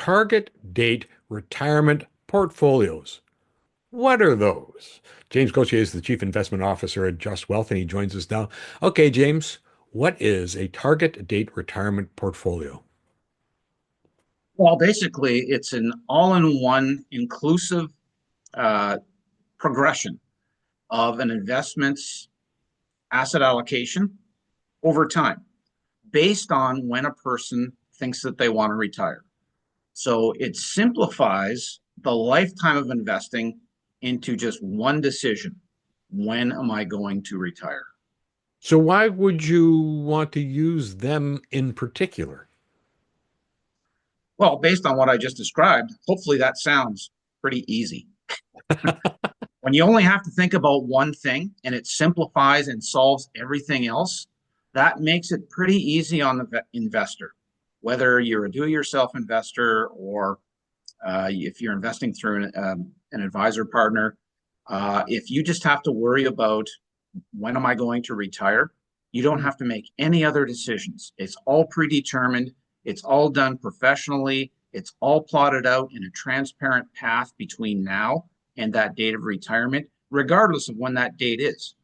target date retirement portfolios. What are those? James Gauthier is the Chief Investment Officer at Justwealth, and he joins us now. Okay, James, what is a target date retirement portfolio? Well, basically, it's an all-in-one inclusive uh, progression of an investment's asset allocation over time based on when a person thinks that they want to retire. So it simplifies the lifetime of investing into just one decision. When am I going to retire? So why would you want to use them in particular? Well, based on what I just described, hopefully that sounds pretty easy. When you only have to think about one thing and it simplifies and solves everything else, that makes it pretty easy on the investor. Whether you're a do-it-yourself investor or if you're investing through an advisor partner, if you just have to worry about when am I going to retire, you don't have to make any other decisions. It's all predetermined. It's all done professionally. It's all plotted out in a transparent path between now and that date of retirement, regardless of when that date is.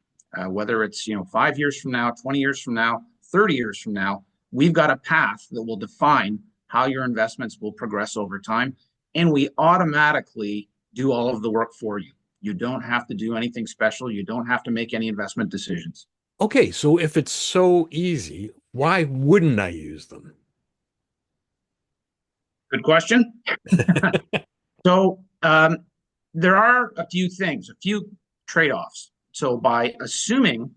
Whether it's 5 years from now, 20 years from now, 30 years from now, we've got a path that will define how your investments will progress over time, and we automatically do all of the work for you. You don't have to do anything special. You don't have to make any investment decisions. Okay, so if it's so easy, why wouldn't I use them? Good question. So there are a few things, a few trade-offs. So by assuming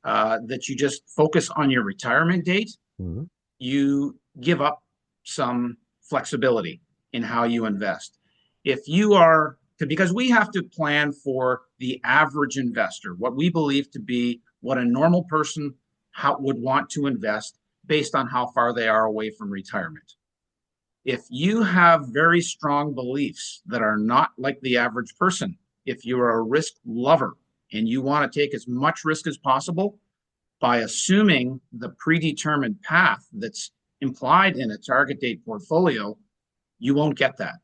that you just focus on your retirement date, Mhm. you give up some flexibility in how you invest. If you are, because we have to plan for the average investor, what we believe to be what a normal person would want to invest based on how far they are away from retirement. If you have very strong beliefs that are not like the average person, if you are a risk lover and you want to take as much risk as possible, by assuming the predetermined path that's implied in a target date portfolio, you won't get that.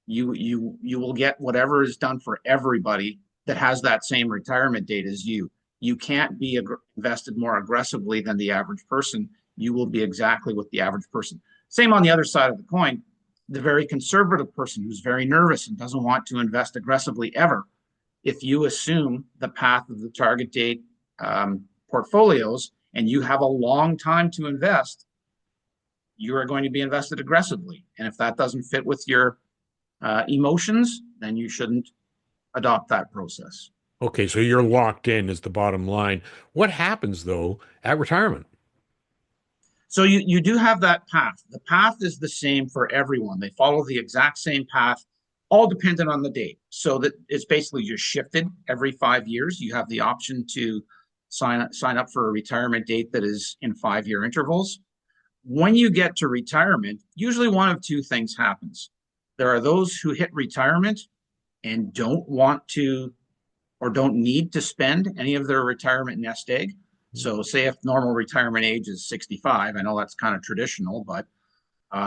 You will get whatever is done for everybody that has that same retirement date as you. You can't be invested more aggressively than the average person. You will be exactly with the average person. Same on the other side of the coin, the very conservative person who's very nervous and doesn't want to invest aggressively ever. If you assume the path of the target date portfolios and you have a long time to invest, you are going to be invested aggressively. And if that doesn't fit with your emotions, then you shouldn't adopt that process. Okay, so you're locked in is the bottom line. What happens though at retirement? So you do have that path. The path is the same for everyone. They follow the exact same path, all dependent on the date. So that it's basically just shifted every 5 years. You have the option to sign up for a retirement date that is in 5 year intervals. When you get to retirement, usually one of two things happens. There are those who hit retirement and don't want to or don't need to spend any of their retirement nest egg. So, say if normal retirement age is 65, I know that's kind of traditional, but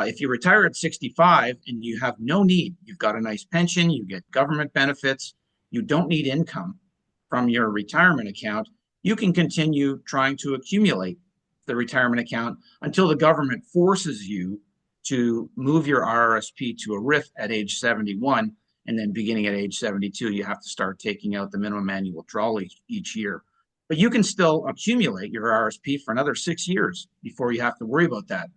if you retire at 65 and you have no need, you've got a nice pension, you get government benefits, you don't need income from your retirement account, you can continue trying to accumulate the retirement account until the government forces you to move your RRSP to a RIF at age 71. And then beginning at age 72, you have to start taking out the minimum annual withdrawal each year. But you can still accumulate your RSP for another 6 years before you have to worry about that.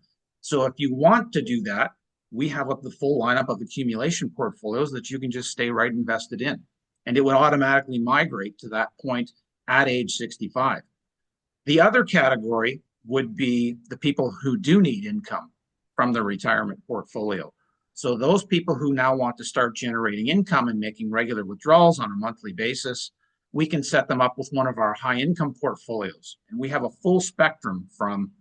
So if you want to do that, we have the full lineup of accumulation portfolios that you can just stay right invested in. And it would automatically migrate to that point at age 65. The other category would be the people who do need income from the retirement portfolio. So those people who now want to start generating income and making regular withdrawals on a monthly basis, we can set them up with one of our high income portfolios. And we have a full spectrum from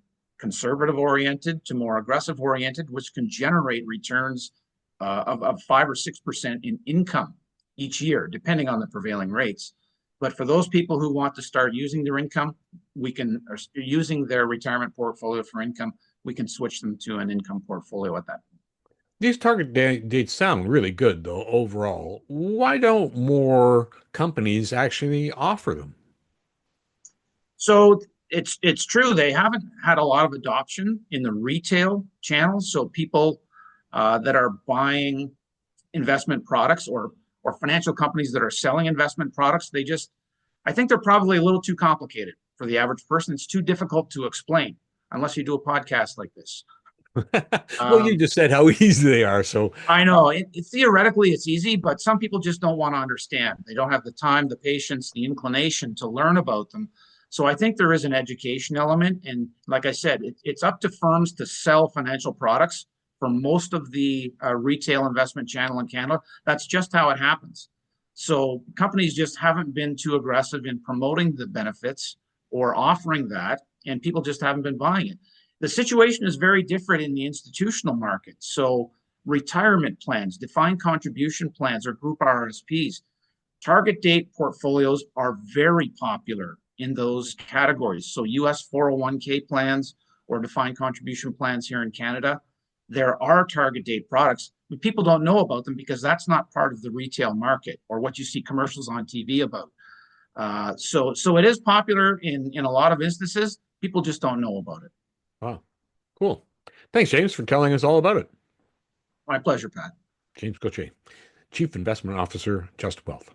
conservative oriented to more aggressive oriented, which can generate returns of 5 or 6% in income each year, depending on the prevailing rates. But for those people who want to start using their income, or using their retirement portfolio for income, we can switch them to an income portfolio at that point. These dates sound really good, though, overall. Why don't more companies actually offer them? So it's true they haven't had a lot of adoption in the retail channel. So people that are buying investment products or financial companies that are selling investment products, they just I think they're probably a little too complicated for the average person. It's too difficult to explain unless you do a podcast like this. Well, you Um, just said how easy they are. So, I know theoretically it's easy, but some people just don't want to understand. They don't have the time, the patience, the inclination to learn about them. So I think there is an education element. And like I said, it's up to firms to sell financial products for most of the retail investment channel in Canada. That's just how it happens. So companies just haven't been too aggressive in promoting the benefits or offering that, and people just haven't been buying it. The situation is very different in the institutional market. So retirement plans, defined contribution plans, or group RSPs. Target date portfolios are very popular in those categories. So, US 401k plans or defined contribution plans here in Canada, there are target date products, but people don't know about them because that's not part of the retail market or what you see commercials on TV about. So it is popular in a lot of instances. People just don't know about it. wow, cool. Thanks, James, for telling us all about it. My pleasure, Pat. James Gauthier, Chief Investment Officer, Just Wealth.